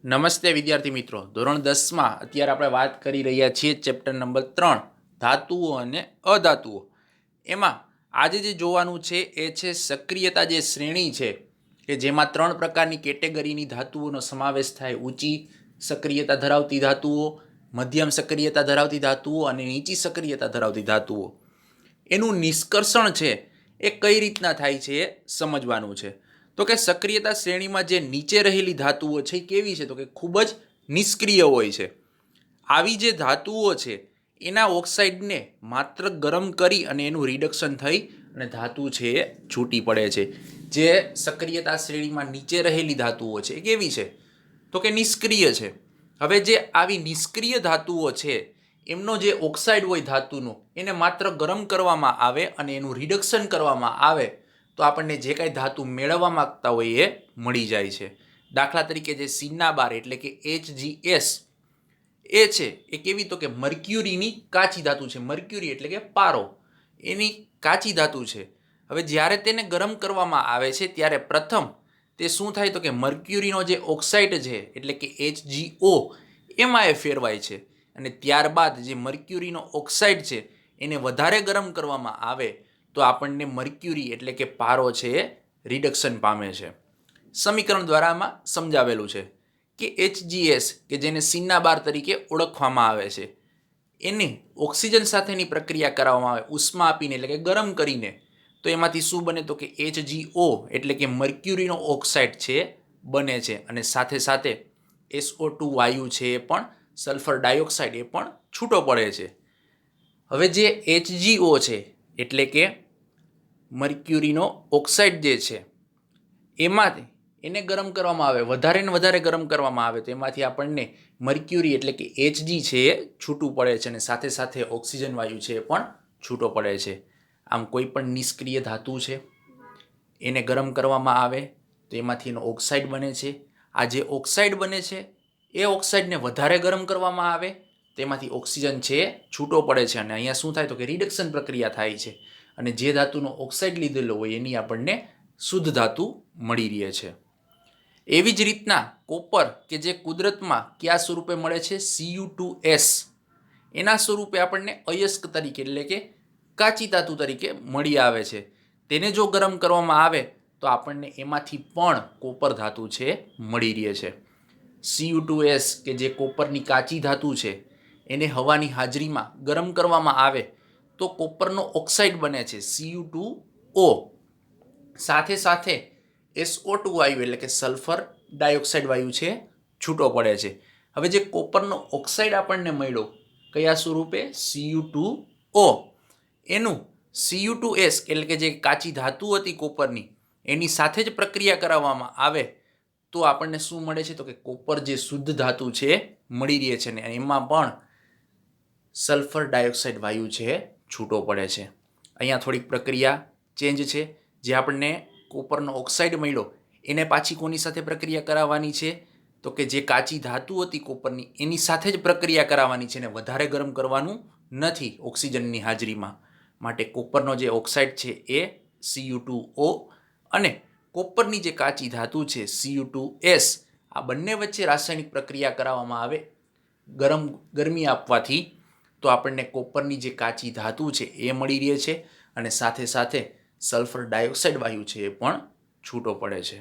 નમસ્તે વિદ્યાર્થી મિત્રો, ધોરણ 10માં અત્યારે આપણે વાત કરી રહ્યા છીએ ચેપ્ટર નંબર 3 ધાતુઓ અને અધાતુઓ. એમાં આજે જે જોવાનું છે એ છે સક્રિયતા જે શ્રેણી છે કે જેમાં 3 પ્રકારની કેટેગરીની ધાતુઓનો સમાવેશ થાય. ઊંચી સક્રિયતા ધરાવતી ધાતુઓ, મધ્યમ સક્રિયતા ધરાવતી ધાતુઓ અને નીચી સક્રિયતા ધરાવતી ધાતુઓ. એનું નિષ્કર્ષણ છે એ કઈ રીતના થાય છે એ સમજવાનું છે. તો કે સક્રિયતા શ્રેણીમાં જે નીચે રહેલી ધાતુઓ છે એ કેવી છે? તો કે ખૂબ જ નિષ્ક્રિય હોય છે. આવી જે ધાતુઓ છે એના ઓક્સાઇડને માત્ર ગરમ કરી અને એનું રિડક્શન થઈ અને ધાતુ છે એ છૂટી પડે છે. જે સક્રિયતા શ્રેણીમાં નીચે રહેલી ધાતુઓ છે એ કેવી છે? તો કે નિષ્ક્રિય છે. હવે જે આવી નિષ્ક્રિય ધાતુઓ છે એમનો જે ઓક્સાઇડ હોય ધાતુનો એને માત્ર ગરમ કરવામાં આવે અને એનું રિડક્શન કરવામાં આવે તો આપણને જે કાંઈ ધાતુ મેળવવા માંગતા હોય એ મળી જાય છે. દાખલા તરીકે જે સિન્નાબાર એટલે કે HgS એ છે એ કેવી? તો કે મર્ક્યુરીની કાચી ધાતુ છે. મર્ક્યુરી એટલે કે પારો, એની કાચી ધાતુ છે. હવે જ્યારે તેને ગરમ કરવામાં આવે છે ત્યારે પ્રથમ તે શું થાય? તો કે મર્ક્યુરીનો જે ઓક્સાઇડ છે એટલે કે HgO એમાં એ ફેરવાય છે અને ત્યારબાદ જે મર્ક્યુરીનો ઓક્સાઇડ છે એને વધારે ગરમ કરવામાં આવે તો આપણને મર્ક્યુરી એટલે કે પારો છે એ રિડક્શન પામે છે. સમીકરણ દ્વારા આમાં સમજાવેલું છે કે HgS કે જેને સિન્નાબાર તરીકે ઓળખવામાં આવે છે એને ઓક્સિજન સાથેની પ્રક્રિયા કરાવવામાં આવે ઉષ્મા આપીને એટલે કે ગરમ કરીને, તો એમાંથી શું બને? તો કે HgO એટલે કે મર્ક્યુરીનો ઓક્સાઇડ છે બને છે અને સાથે સાથે SO2 વાયુ છે એ પણ સલ્ફર ડાયોક્સાઇડ એ પણ છૂટો પડે છે. હવે જે HgO છે એટલે કે મર્ક્યુરીનો ઓક્સાઇડ જે છે એમાંથી એને ગરમ કરવામાં આવે, વધારે ને વધારે ગરમ કરવામાં આવે તો એમાંથી આપણને મર્ક્યુરી એટલે કે Hg છે એ છૂટું પડે છે અને સાથે સાથે ઓક્સિજન વાયુ છે એ પણ છૂટો પડે છે. આમ કોઈ પણ નિષ્ક્રિય ધાતુ છે એને ગરમ કરવામાં આવે તો એમાંથી એનો ઓક્સાઇડ બને છે. આ જે ઓક્સાઇડ બને છે એ ઓક્સાઇડને વધારે ગરમ કરવામાં આવે તેમાંથી ઓક્સિજન છે એ છૂટો પડે છે અને અહીંયા શું થાય? તો કે રિડક્શન પ્રક્રિયા થાય છે અને જે ધાતુનો ઓક્સાઇડ લીધેલો હોય એની આપણને શુદ્ધ ધાતુ મળી રહે છે. એવી જ રીતના કોપર કે જે કુદરતમાં કયા સ્વરૂપે મળે છે? Cu2S એના સ્વરૂપે આપણને અયસ્ક તરીકે એટલે કે કાચી ધાતુ તરીકે મળી આવે છે. તેને જો ગરમ કરવામાં આવે તો આપણને એમાંથી પણ કોપર ધાતુ છે મળી રહે છે. Cu2S કે જે કોપરની કાચી ધાતુ છે એને હવાની હાજરીમાં ગરમ કરવામાં આવે તો કોપરનો ઓક્સાઇડ બને છે Cu2O. સાથે સાથે SO2 વાયુ એટલે કે સલ્ફર ડાયોક્સાઇડ વાયુ છે છૂટો પડે છે. હવે જે કોપરનો ઓક્સાઇડ આપણને મળ્યો કયા સ્વરૂપે? Cu2O. એનું Cu2S એટલે કે જે કાચી ધાતુ હતી કોપરની એની સાથે જ પ્રક્રિયા કરાવવામાં આવે તો આપણને શું મળે છે? તો કે કોપર જે શુદ્ધ ધાતુ છે મળી રહે છે અને એમાં પણ સલ્ફર ડાયોક્સાઇડ વાયુ છે છૂટો પડે છે. અહીંયા થોડીક પ્રક્રિયા ચેન્જ છે. જે આપણને કોપરનો ઓક્સાઇડ મળ્યો એને પાછી કોની સાથે પ્રક્રિયા કરાવવાની છે? તો કે જે કાચી ધાતુ હતી કોપરની એની સાથે જ પ્રક્રિયા કરાવવાની છે અને વધારે ગરમ કરવાનું નથી ઓક્સિજનની હાજરીમાં. માટે કોપરનો જે ઓક્સાઇડ છે એ Cu2O અને કોપરની જે કાચી ધાતુ છે Cu2S આ બંને વચ્ચે રાસાયણિક પ્રક્રિયા કરાવવામાં આવે ગરમી આપવાથી તો આપણને કોપરની જે કાચી ધાતુ છે એ મળી રહે છે અને સાથે સાથે સલ્ફર ડાયોક્સાઇડ વાયુ છે એ પણ છૂટો પડે છે.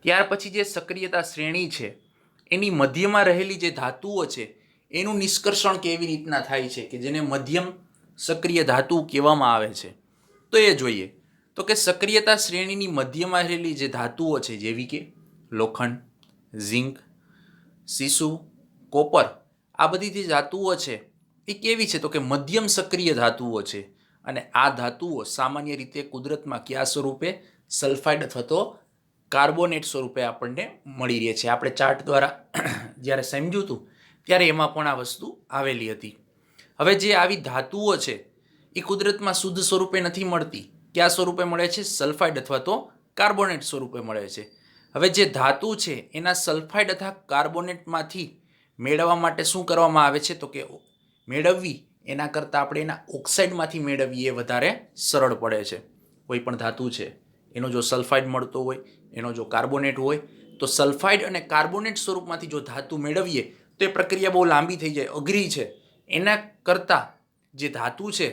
ત્યાર પછી જે સક્રિયતા શ્રેણી છે એની મધ્યમાં રહેલી જે ધાતુઓ છે એનું નિષ્કર્ષણ કેવી રીતના થાય છે કે જેને મધ્યમ સક્રિય ધાતુ કહેવામાં આવે છે તો એ જોઈએ. તો કે સક્રિયતા શ્રેણીની મધ્યમાં રહેલી જે ધાતુઓ છે જેવી કે લોખંડ, ઝિંક, સીસુ, કોપર, આ બધી જે ધાતુઓ છે એ કેવી છે? તો કે મધ્યમ સક્રિય ધાતુઓ છે અને આ ધાતુઓ સામાન્ય રીતે કુદરતમાં કયા સ્વરૂપે? સલ્ફાઇડ અથવા તો કાર્બોનેટ સ્વરૂપે આપણને મળી રહે છે. આપણે ચાર્ટ દ્વારા જ્યારે સમજ્યું હતું ત્યારે એમાં પણ આ વસ્તુ આવેલી હતી. હવે જે આવી ધાતુઓ છે એ કુદરતમાં શુદ્ધ સ્વરૂપે નથી મળતી. કયા સ્વરૂપે મળે છે? સલ્ફાઇડ અથવા તો કાર્બોનેટ સ્વરૂપે મળે છે. હવે જે ધાતુ છે એના સલ્ફાઇડ અથવા કાર્બોનેટમાંથી મેળવવા માટે શું કરવામાં આવે છે? તો કે મેળવવી એના કરતાં આપણે એના ઓક્સાઇડમાંથી મેળવીએ વધારે સરળ પડે છે. કોઈ પણ ધાતુ છે એનો જો સલ્ફાઇડ મળતો હોય, એનો જો કાર્બોનેટ હોય, તો સલ્ફાઇડ અને કાર્બોનેટ સ્વરૂપમાંથી જો ધાતુ મેળવીએ તો એ પ્રક્રિયા બહુ લાંબી થઈ જાય, અઘરી છે. એના કરતાં જે ધાતુ છે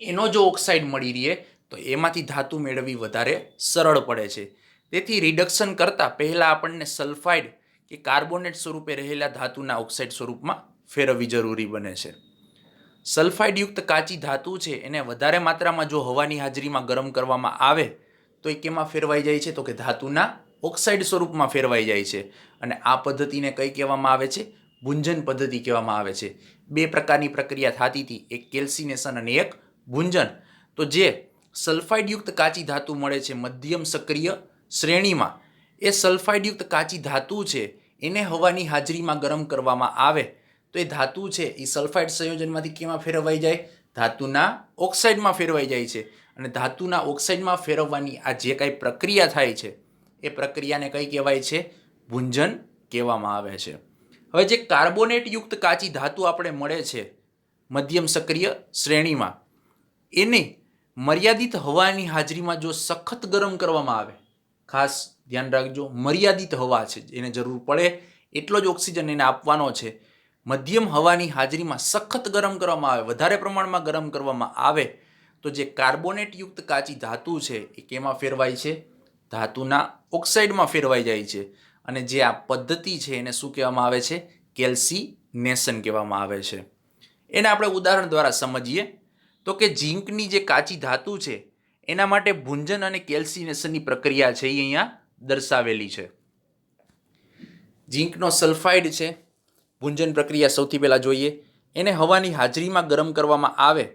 એનો જો ઓક્સાઇડ મળી રહે તો એમાંથી ધાતુ મેળવવી વધારે સરળ પડે છે. તેથી રિડક્શન કરતાં પહેલાં આપણને સલ્ફાઇડ કે કાર્બોનેટ સ્વરૂપે રહેલા ધાતુના ઓક્સાઇડ સ્વરૂપમાં ફેરવવી જરૂરી બને છે. સલ્ફાઇડયુક્ત કાચી ધાતુ છે એને વધારે માત્રામાં જો હવાની હાજરીમાં ગરમ કરવામાં આવે તો એ કેમાં ફેરવાઈ જાય છે? તો કે ધાતુના ઓક્સાઇડ સ્વરૂપમાં ફેરવાઈ જાય છે. અને આ પદ્ધતિને કઈ કહેવામાં આવે છે? ભુંજન પદ્ધતિ કહેવામાં આવે છે. બે પ્રકારની પ્રક્રિયા થતી હતી, એક કેલ્સિનેશન અને એક ભુંજન. તો જે સલ્ફાઇડયુક્ત કાચી ધાતુ મળે છે મધ્યમ સક્રિય શ્રેણીમાં, એ સલ્ફાઇડયુક્ત કાચી ધાતુ છે એને હવાની હાજરીમાં ગરમ કરવામાં આવે તો એ ધાતુ છે એ સલ્ફાઇડ સંયોજનમાંથી કેમાં ફેરવાઈ જાય? ધાતુના ઓક્સાઇડમાં ફેરવાઈ જાય છે. અને ધાતુના ઓક્સાઇડમાં ફેરવવાની આ જે કાંઈ પ્રક્રિયા થાય છે એ પ્રક્રિયાને કઈ કહેવાય છે? ભુંજન કહેવામાં આવે છે. હવે જે કાર્બોનેટયુક્ત કાચી ધાતુ આપણે મળે છે મધ્યમ સક્રિય શ્રેણીમાં, એને મર્યાદિત હવાની હાજરીમાં જો સખત ગરમ કરવામાં આવે, ખાસ ધ્યાન રાખજો, મર્યાદિત હવા છે, એને જરૂર પડે એટલો જ ઓક્સિજન એને આપવાનો છે. મધ્યમ હવાની હાજરીમાં સખત ગરમ કરવામાં આવે, વધારે પ્રમાણમાં ગરમ કરવામાં આવે તો જે કાર્બોનેટયુક્ત કાચી ધાતુ છે એ કેમાં ફેરવાય છે? ધાતુના ઓક્સાઇડમાં ફેરવાઈ જાય છે. અને જે આ પદ્ધતિ છે એને શું કહેવામાં આવે છે? કેલ્સિનેશન કહેવામાં આવે છે. એને આપણે ઉદાહરણ દ્વારા સમજીએ તો કે ઝીંકની જે કાચી ધાતુ છે એના માટે ભુંજન અને કેલ્સિનેશનની પ્રક્રિયા છે એ અહીંયા દર્શાવેલી છે. ઝીંકનો સલ્ફાઇડ છે, ભુંજન પ્રક્રિયા સૌથી પહેલા જોઈએ. એને હવાની હાજરીમાં ગરમ કરવામાં આવે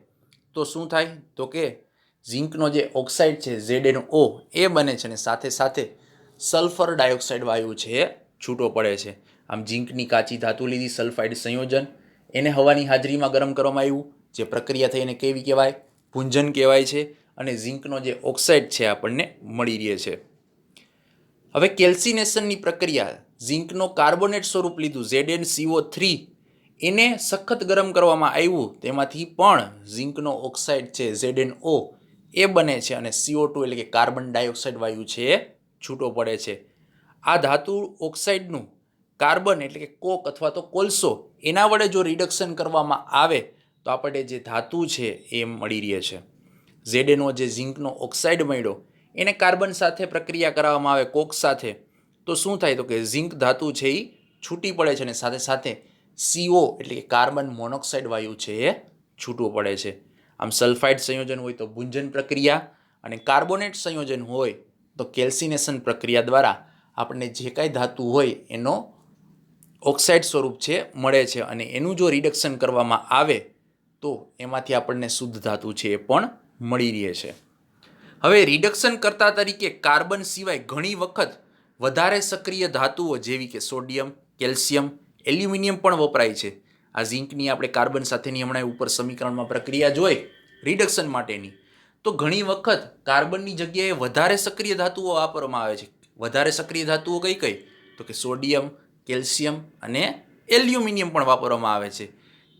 તો શું થાય? તો કે ઝીંકનો જે ઓક્સાઇડ છે ZnO એ બને છે અને સાથે સાથે સલ્ફર ડાયોક્સાઇડ વાયુ છે એ છૂટો પડે છે. આમ ઝીંકની કાચી ધાતુ લીધી, સલ્ફાઇડ સંયોજન, એને હવાની હાજરીમાં ગરમ કરવામાં આવ્યું, જે પ્રક્રિયા થઈ એને કેવી કહેવાય? ભુંજન કહેવાય છે. અને ઝીંકનો જે ઓક્સાઇડ છે આપણને મળી રહે છે. હવે કેલ્સિનેશનની પ્રક્રિયા, ઝીંકનો કાર્બોનેટ સ્વરૂપ લીધું ZnCO3, એને સખત ગરમ કરવામાં આવ્યું, તેમાંથી પણ ઝીંકનો ઓક્સાઇડ છે ZnO એ બને છે અને CO2 એટલે કે કાર્બન ડાયોક્સાઇડ વાયુ છે એ છૂટો પડે છે. આ ધાતુ ઓક્સાઇડનું કાર્બન એટલે કે કોક અથવા તો કોલસો એના વડે જો રિડક્શન કરવામાં આવે તો આપણે જે ધાતુ છે એ મળી રહે છે. ZnO જે ઝીંકનો ઓક્સાઇડ મળ્યો એને કાર્બન સાથે પ્રક્રિયા કરવામાં આવે, કોક સાથે, તો શું થાય? તો કે ઝીંક ધાતુ છે એ છૂટી પડે છે અને સાથે સાથે CO એટલે કે કાર્બન મોનોક્સાઇડ વાયુ છે એ છૂટું પડે છે. આમ સલ્ફાઇડ સંયોજન હોય તો ભુંજન પ્રક્રિયા અને કાર્બોનેટ સંયોજન હોય તો કેલ્સિનેશન પ્રક્રિયા દ્વારા આપણને જે કાંઈ ધાતુ હોય એનો ઓક્સાઇડ સ્વરૂપ છે મળે છે અને એનું જો રિડક્શન કરવામાં આવે તો એમાંથી આપણને શુદ્ધ ધાતુ છે એ પણ મળી રહે છે. હવે રિડક્શન કરતા તરીકે કાર્બન સિવાય ઘણી વખત વધારે સક્રિય ધાતુઓ જેવી કે સોડિયમ, કેલ્શિયમ, એલ્યુમિનિયમ પણ વપરાય છે. આ ઝીંકની આપણે કાર્બન સાથેની હમણાં ઉપર સમીકરણમાં પ્રક્રિયા જોઈ રિડક્શન માટેની, તો ઘણી વખત કાર્બનની જગ્યાએ વધારે સક્રિય ધાતુઓ વાપરવામાં આવે છે. વધારે સક્રિય ધાતુઓ કઈ કઈ? તો કે સોડિયમ, કેલ્શિયમ અને એલ્યુમિનિયમ પણ વાપરવામાં આવે છે.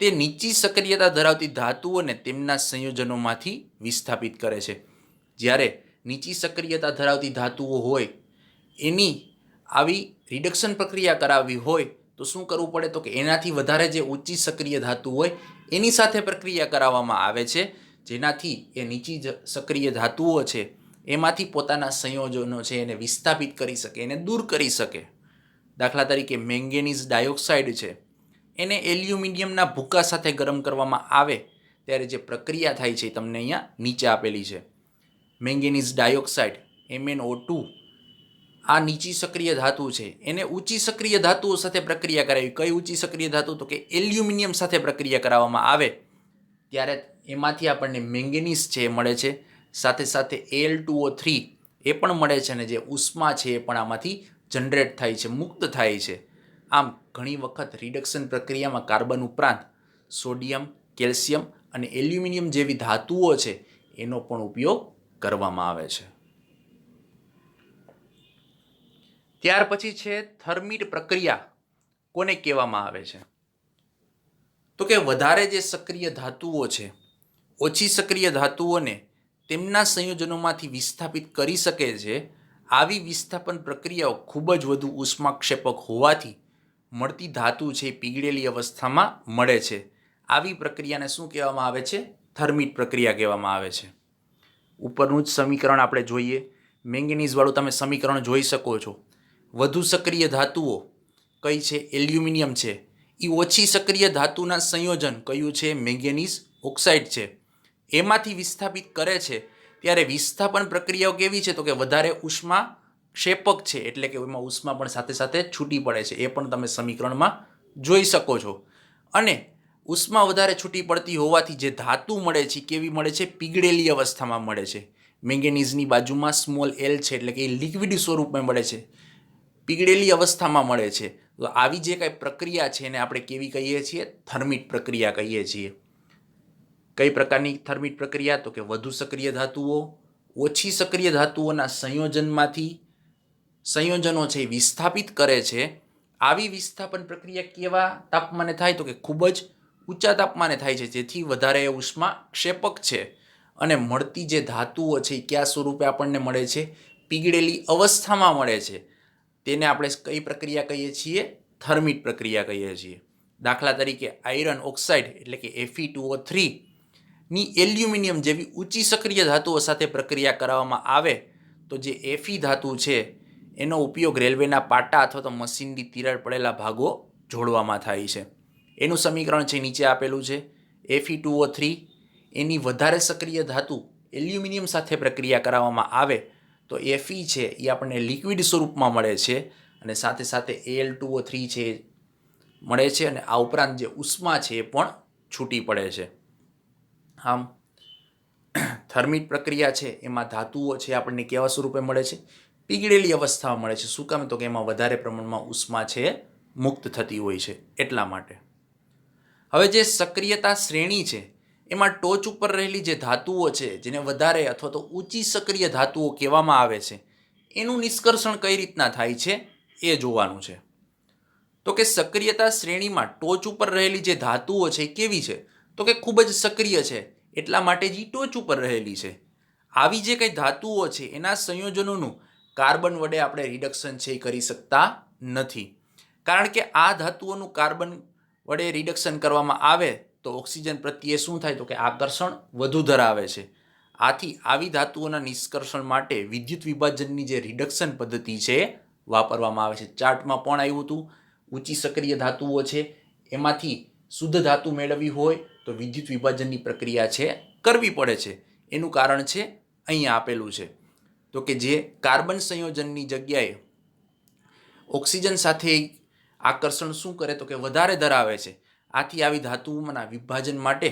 તે નીચી સક્રિયતા ધરાવતી ધાતુઓને તેમના સંયોજનોમાંથી વિસ્થાપિત કરે છે. જ્યારે નીચી સક્રિયતા ધરાવતી ધાતુઓ હોય એની આવી રિડક્શન પ્રક્રિયા કરાવવી હોય તો શું કરવું પડે? તો કે એનાથી વધારે જે ઊંચી સક્રિય ધાતુ હોય એની સાથે પ્રક્રિયા કરાવવામાં આવે છે, જેનાથી એ નીચી સક્રિય ધાતુઓ છે એમાંથી પોતાના સંયોજનો છે એને વિસ્થાપિત કરી શકે, એને દૂર કરી શકે. દાખલા તરીકે મેંગેનીઝ ડાયોક્સાઇડ છે, એને એલ્યુમિનિયમના ભૂકા સાથે ગરમ કરવામાં આવે ત્યારે જે પ્રક્રિયા થાય છે એ તમને અહીંયા નીચે આપેલી છે. મેંગેનીઝ ડાયોક્સાઇડ MnO2 આ નીચી સક્રિય ધાતુ છે, એને ઊંચી સક્રિય ધાતુઓ સાથે પ્રક્રિયા કરાવી. કઈ ઊંચી સક્રિય ધાતુ? તો કે એલ્યુમિનિયમ સાથે પ્રક્રિયા કરાવવામાં આવે ત્યારે એમાંથી આપણને મેંગેનીઝ છે એ મળે છે, સાથે સાથે Al2O3 એ પણ મળે છે અને જે ઉષ્મા છે એ પણ આમાંથી જનરેટ થાય છે, મુક્ત થાય છે. આમ ઘણી વખત રિડક્શન પ્રક્રિયામાં કાર્બન ઉપરાંત સોડિયમ, કેલ્શિયમ અને એલ્યુમિનિયમ જેવી ધાતુઓ છે એનો પણ ઉપયોગ કરવામાં આવે છે. ત્યાર પછી છે થર્મિટ પ્રક્રિયા. કોને કહેવામાં આવે છે? તો કે વધારે જે સક્રિય ધાતુઓ છે, ઓછી સક્રિય ધાતુઓને તેમના સંયોજનોમાંથી વિસ્થાપિત કરી શકે છે. આવી વિસ્થાપન પ્રક્રિયાઓ ખૂબ જ વધુ ઉષ્માક્ષેપક હોવાથી મળતી ધાતુ છે પીગળેલી અવસ્થામાં મળે છે. આવી પ્રક્રિયાને શું કહેવામાં આવે છે? થર્મિટ પ્રક્રિયા કહેવામાં આવે છે. ઉપરનું જ સમીકરણ આપણે જોઈએ. મેંગેનીઝ વાળું તમે સમીકરણ જોઈ શકો છો. વધુ સક્રિય ધાતુઓ કઈ છે? એલ્યુમિનિયમ છે. એ ઓછી સક્રિય ધાતુના સંયોજન કયું છે? મેંગેનીઝ ઓક્સાઇડ છે. એમાંથી વિસ્થાપિત કરે છે ત્યારે વિસ્થાપન પ્રક્રિયાઓ કેવી છે? તો કે વધારે ઉષ્મા ક્ષેપક છે, એટલે કે એમાં ઉષ્મા પણ સાથે સાથે છૂટી પડે છે. એ પણ તમે સમીકરણમાં જોઈ શકો છો. અને ઉષ્મા વધારે છૂટી પડતી હોવાથી જે ધાતુ મળે છે કેવી મળે છે? પીગળેલી અવસ્થામાં મળે છે. મેંગેનીઝની બાજુમાં સ્મોલ એલ છે, એટલે કે એ લિક્વિડ સ્વરૂપમાં મળે છે, પીગળેલી અવસ્થામાં મળે છે. તો આવી જે કાંઈ પ્રક્રિયા છે એને આપણે કેવી કહીએ છીએ? થર્મિટ પ્રક્રિયા કહીએ છીએ. કઈ પ્રકારની થર્મિટ પ્રક્રિયા? તો કે વધુ સક્રિય ધાતુઓ ઓછી સક્રિય ધાતુઓના સંયોજનો છે વિસ્થાપિત કરે છે. આવી વિસ્થાપન પ્રક્રિયા કેવા તાપમાને થાય? તો કે ખૂબ જ ઊંચા તાપમાને થાય છે, જેથી વધારે ઉષ્મા ક્ષેપક છે. અને મળતી જે ધાતુઓ છે એ કયા સ્વરૂપે આપણને મળે છે? પીગળેલી અવસ્થામાં મળે છે. તેને આપણે કઈ પ્રક્રિયા કહીએ છીએ? થર્મિટ પ્રક્રિયા કહીએ છીએ. દાખલા તરીકે આયરન ઓક્સાઇડ એટલે કે Fe2O3 ની એલ્યુમિનિયમ જેવી ઊંચી સક્રિય ધાતુઓ સાથે પ્રક્રિયા કરવામાં આવે તો જે Fe ધાતુ છે એનો ઉપયોગ રેલવેના પાટા અથવા તો મશીનની તિરાડ પડેલા ભાગો જોડવામાં થાય છે. એનું સમીકરણ છે નીચે આપેલું છે. Fe2O3 એની વધારે સક્રિય ધાતુ એલ્યુમિનિયમ સાથે પ્રક્રિયા કરાવવામાં આવે તો Fe છે એ આપણને લિક્વિડ સ્વરૂપમાં મળે છે, અને સાથે સાથે Al2O3 છે મળે છે, અને આ ઉપરાંત જે ઉષ્મા છે એ પણ છૂટી પડે છે. આમ થર્મિટ પ્રક્રિયા છે એમાં ધાતુઓ છે આપણને કેવા સ્વરૂપે મળે છે? પીગળેલી અવસ્થામાં મળે છે. શું કામ? તો કે એમાં વધારે પ્રમાણમાં ઉષ્મા છે મુક્ત થતી હોય છે, એટલા માટે. હવે જે સક્રિયતા શ્રેણી છે એમાં ટોચ ઉપર રહેલી જે ધાતુઓ છે જેને વધારે અથવા તો ઊંચી સક્રિય ધાતુઓ કહેવામાં આવે છે, એનું નિષ્કર્ષણ કઈ રીતના થાય છે એ જોવાનું છે. તો કે સક્રિયતા શ્રેણીમાં ટોચ ઉપર રહેલી જે ધાતુઓ છે એ કેવી છે? તો કે ખૂબ જ સક્રિય છે, એટલા માટે જ ટોચ ઉપર રહેલી છે. આવી જે કંઈ ધાતુઓ છે એના સંયોજનોનું કાર્બન વડે આપણે રિડક્શન છે એ કરી શકતા નથી. કારણ કે આ ધાતુઓનું કાર્બન વડે રિડક્શન કરવામાં આવે તો ઓક્સિજન પ્રત્યે શું થાય? તો કે આકર્ષણ વધુ ધરાવે છે. આથી આવી ધાતુઓના નિષ્કર્ષણ માટે વિદ્યુત વિભાજનની જે રિડક્શન પદ્ધતિ છે વાપરવામાં આવે છે. ચાર્ટમાં પણ આવ્યું હતું. ઊંચી સક્રિય ધાતુઓ છે એમાંથી શુદ્ધ ધાતુ મેળવવી હોય તો વિદ્યુત વિભાજનની પ્રક્રિયા છે કરવી પડે છે. એનું કારણ છે અહીંયા આપેલું છે. તો કે જે કાર્બન સંયોજનની જગ્યાએ ઓક્સિજન સાથે આકર્ષણ શું કરે? તો કે વધારે ધરાવે છે. આથી આવી ધાતુઓના વિભાજન માટે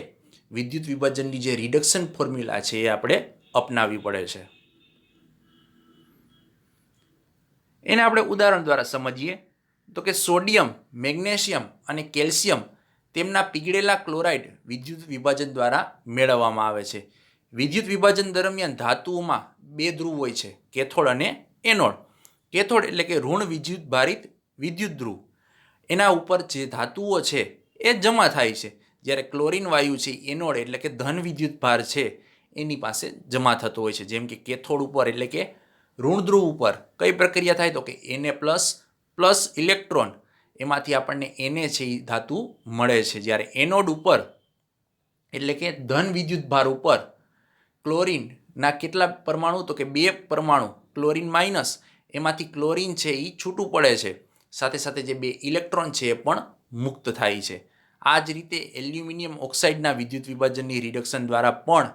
વિદ્યુત વિભાજનની જે રિડક્શન ફોર્મ્યુલા છે એ આપણે અપનાવવી પડે છે. એને આપણે ઉદાહરણ દ્વારા સમજીએ તો કે સોડિયમ, મેગ્નેશિયમ અને કેલ્શિયમ તેમના પીગળેલા ક્લોરાઇડ વિદ્યુત વિભાજન દ્વારા મેળવવામાં આવે છે. વિદ્યુત વિભાજન દરમિયાન ધાતુઓમાં બે ધ્રુવ હોય છે, કેથોડ અને એનોડ. કેથોડ એટલે કે ઋણ વિદ્યુત ભારિત વિદ્યુત ધ્રુવ, એના ઉપર જે ધાતુઓ છે એ જમા થાય છે, જ્યારે ક્લોરીન વાયુ છે એનોડ એટલે કે ધન વિદ્યુત ભાર છે એની પાસે જમા થતો હોય છે. જેમ કે કેથોડ ઉપર એટલે કે ઋણ ધ્રુવ ઉપર કઈ પ્રક્રિયા થાય? તો કે Na++ ઇલેક્ટ્રોન, એમાંથી આપણને Na છે એ ધાતુ મળે છે. જ્યારે એનોડ ઉપર એટલે કે ધન વિદ્યુત ભાર ઉપર ક્લોરીનના કેટલા પરમાણુ? તો કે 2 પરમાણુ, ક્લોરીન માઇનસ, એમાંથી ક્લોરીન છે એ છૂટું પડે છે. સાથે સાથે જે 2 ઇલેક્ટ્રોન છે એ પણ મુક્ત થાય છે. આ જ રીતે એલ્યુમિનિયમ ઓક્સાઇડના વિદ્યુત વિભાજનની રિડક્શન દ્વારા પણ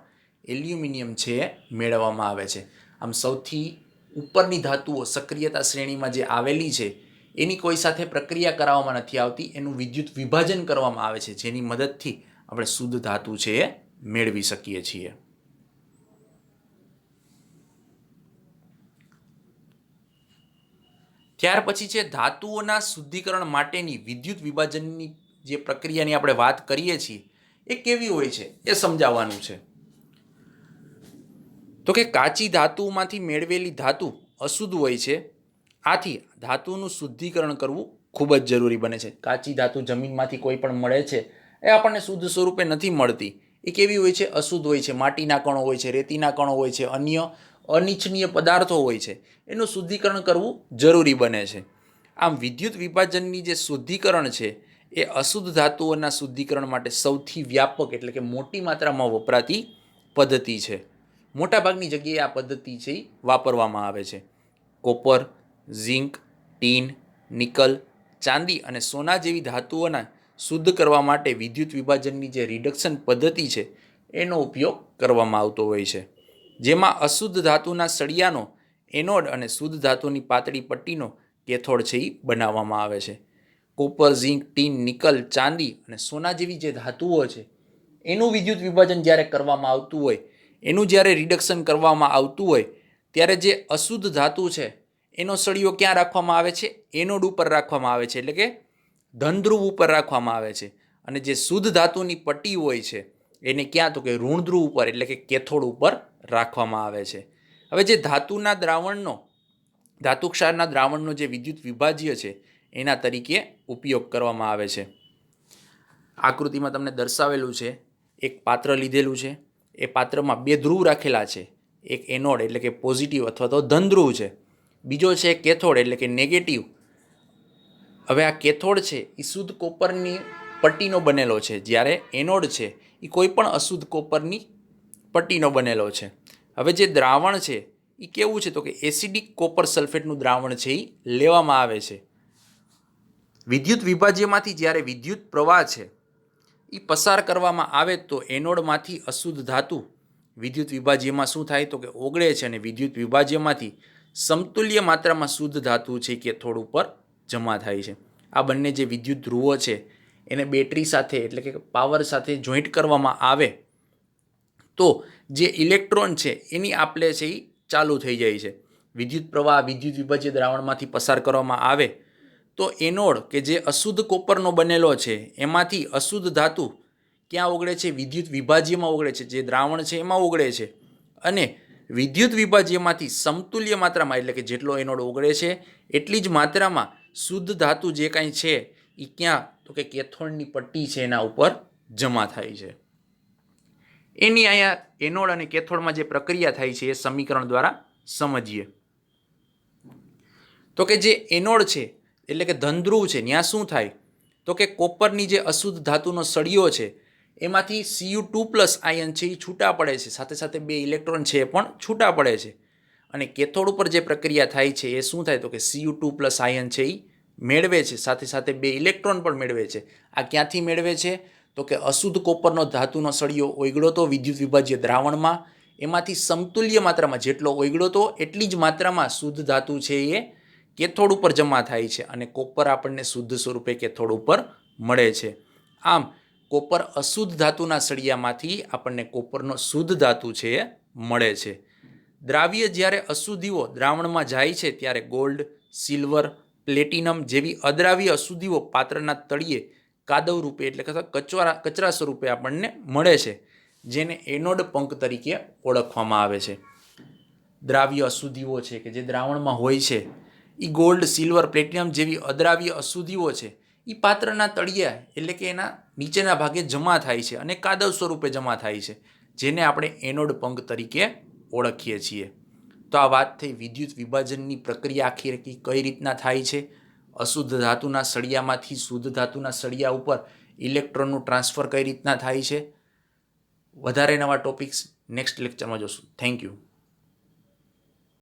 એલ્યુમિનિયમ છે મેળવવામાં આવે છે. આમ સૌથી ઉપરની ધાતુઓ સક્રિયતા શ્રેણીમાં જે આવેલી છે એની કોઈ સાથે પ્રક્રિયા કરાવવામાં નથી આવતી, એનું વિદ્યુત વિભાજન કરવામાં આવે છે, જેની મદદથી આપણે શુદ્ધ ધાતુ છે એ મેળવી શકીએ છીએ. ત્યાર પછી છે ધાતુઓના શુદ્ધિકરણ માટેની વિદ્યુત વિભાજનની જે પ્રક્રિયાની આપણે વાત કરીએ છીએ એ કેવી હોય છે એ સમજાવવાનું છે. તો કે કાચી ધાતુમાંથી મેળવેલી ધાતુ અશુદ્ધ હોય છે, આથી ધાતુનું શુદ્ધિકરણ કરવું ખૂબ જ જરૂરી બને છે. કાચી ધાતુ જમીનમાંથી કોઈ પણ મળે છે એ આપણને શુદ્ધ સ્વરૂપે નથી મળતી, એ કેવી હોય છે? અશુદ્ધ હોય છે. માટીના કણો હોય છે, રેતીના કણો હોય છે, અન્ય અનિચ્છનીય પદાર્થો હોય છે, એનું શુદ્ધિકરણ કરવું જરૂરી બને છે. આમ વિદ્યુત વિભાજનની જે શુદ્ધિકરણ છે એ અશુદ્ધ ધાતુઓના શુદ્ધિકરણ માટે સૌથી વ્યાપક એટલે કે મોટી માત્રામાં વપરાતી પદ્ધતિ છે. મોટાભાગની જગ્યાએ આ પદ્ધતિ છે એ વાપરવામાં આવે છે. કોપર, ઝિંક, ટીન, નિકલ, ચાંદી અને સોના જેવી ધાતુઓના શુદ્ધ કરવા માટે વિદ્યુત વિભાજનની જે રિડક્શન પદ્ધતિ છે એનો ઉપયોગ કરવામાં આવતો હોય છે, જેમાં અશુદ્ધ ધાતુના સળિયાનો એનોડ અને શુદ્ધ ધાતુની પાતળી પટ્ટીનો કેથોડ છે એ બનાવવામાં આવે છે. કોપર, ઝિંક, ટીન, નિકલ, ચાંદી અને સોના જેવી જે ધાતુઓ છે એનું વિદ્યુત વિભાજન જ્યારે કરવામાં આવતું હોય, એનું જ્યારે રિડક્શન કરવામાં આવતું હોય ત્યારે જે અશુદ્ધ ધાતુ છે એનો સળિયો ક્યાં રાખવામાં આવે છે? એનોડ ઉપર રાખવામાં આવે છે, એટલે કે ધનધ્રુવ ઉપર રાખવામાં આવે છે. અને જે શુદ્ધ ધાતુની પટ્ટી હોય છે એને ક્યાં? તો કે ઋણ ધ્રુવ ઉપર એટલે કે કેથોડ ઉપર રાખવામાં આવે છે. હવે જે ધાતુના દ્રાવણનો ધાતુક્ષારના દ્રાવણનો જે વિદ્યુત વિભાજ્ય છે એના તરીકે ઉપયોગ કરવામાં આવે છે. આકૃતિમાં તમને દર્શાવેલું છે, એક પાત્ર લીધેલું છે, એ પાત્રમાં બે ધ્રુવ રાખેલા છે. એક એનોડ એટલે કે પોઝિટિવ અથવા તો ધન ધ્રુવ છે, બીજો છે કેથોડ એટલે કે નેગેટિવ. હવે આ કેથોડ છે એ શુદ્ધ કોપરની પટ્ટીનો બનેલો છે, જ્યારે એનોડ છે એ કોઈ પણ અશુદ્ધ કોપરની પટ્ટીનો બનેલો છે. હવે જે દ્રાવણ છે એ કેવું છે? તો કે એસિડિક કોપર સલ્ફેટનું દ્રાવણ છે એ લેવામાં આવે છે. વિદ્યુત વિભાજ્યમાંથી જ્યારે વિદ્યુત પ્રવાહ છે એ પસાર કરવામાં આવે તો એનોડમાંથી અશુદ્ધ ધાતુ વિદ્યુત વિભાજ્યમાં શું થાય? તો કે ઓગળે છે અને વિદ્યુત વિભાજ્યમાંથી સમતુલ્ય માત્રામાં શુદ્ધ ધાતુ છે કેથોડ ઉપર જમા થાય છે. આ બંને જે વિદ્યુત ધ્રુવો છે એને બેટરી સાથે એટલે કે પાવર સાથે જોઈન્ટ કરવામાં આવે તો જે ઇલેક્ટ્રોન છે એની આપલે છે એ ચાલુ થઈ જાય છે. વિદ્યુત પ્રવાહ વિદ્યુત વિભાજ્ય દ્રાવણમાંથી પસાર કરવામાં આવે તો એનોડ કે જે અશુદ્ધ કોપરનો બનેલો છે એમાંથી અશુદ્ધ ધાતુ ક્યાં ઓગળે છે? વિદ્યુત વિભાજ્યમાં ઓગળે છે, જે દ્રાવણ છે એમાં ઓગળે છે. અને વિદ્યુત વિભાજ્યમાંથી સમતુલ્ય માત્રામાં એટલે કે જેટલો એનોડ ઓગળે છે એટલી જ માત્રામાં શુદ્ધ ધાતુ જે કાંઈ છે એ ક્યાં? તો કે કેથોડની પટ્ટી છે એના ઉપર જમા થાય છે. એની અહીંયા એનોડ અને કેથોડમાં જે પ્રક્રિયા થાય છે એ સમીકરણ દ્વારા સમજીએ. તો કે જે એનોડ છે એટલે કે ધનધ્રુવ છે ત્યાં શું થાય? તો કે કોપરની જે અશુદ્ધ ધાતુનો સળિયો છે એમાંથી Cu2+ આયન છે એ છૂટા પડે છે, સાથે સાથે બે ઇલેક્ટ્રોન છે એ પણ છૂટા પડે છે. અને કેથોડ ઉપર જે પ્રક્રિયા થાય છે એ શું થાય? તો કે Cu2+ આયન છે એ મેળવે છે, સાથે સાથે બે ઇલેક્ટ્રોન પણ મેળવે છે. આ ક્યાંથી મેળવે છે? તો કે અશુદ્ધ કોપરનો ધાતુનો સળિયો ઓગળ્યો તો વિદ્યુત વિભાજ્ય દ્રાવણમાં, એમાંથી સમતુલ્ય માત્રામાં જેટલો ઓગળ્યો તો એટલી જ માત્રામાં શુદ્ધ ધાતુ છે એ કેથોડ ઉપર જમા થાય છે અને કોપર આપણને શુદ્ધ સ્વરૂપે કેથોડ ઉપર મળે છે. આમ કોપર અશુદ્ધ ધાતુના સળિયામાંથી આપણને કોપરનો શુદ્ધ ધાતુ છે એ મળે છે. દ્રાવ્ય જ્યારે અશુદ્ધિઓ દ્રાવણમાં જાય છે ત્યારે ગોલ્ડ, સિલ્વર, પ્લેટિનમ જેવી અદ્રાવ્ય અશુદ્ધિઓ પાત્રના તળિયે કાદવ રૂપે એટલે કે કચરા સ્વરૂપે આપણને મળે છે, જેને એનોડ પંક તરીકે ઓળખવામાં આવે છે. દ્રાવ્ય અશુદ્ધિઓ છે કે જે દ્રાવણમાં હોય છે એ ગોલ્ડ, સિલ્વર, પ્લેટિનમ જેવી અદ્રાવ્ય અશુદ્ધિઓ છે એ પાત્રના તળિયા એટલે કે એના નીચેના ભાગે જમા થાય છે અને કાદવ સ્વરૂપે જમા થાય છે, જેને આપણે એનોડ પંક તરીકે ઓળખીએ છીએ. તો આ વાત થઈ વિદ્યુત વિભાજનની પ્રક્રિયા આખી કઈ રીતના થાય છે, અશુદ્ધ ધાતુના સળિયામાંથી શુદ્ધ ધાતુના સળિયા ઉપર ઇલેક્ટ્રોનનું ટ્રાન્સફર કઈ રીતના થાય છે. વધારે નવા ટોપિક્સ નેક્સ્ટ લેક્ચરમાં જોશું. Thank you.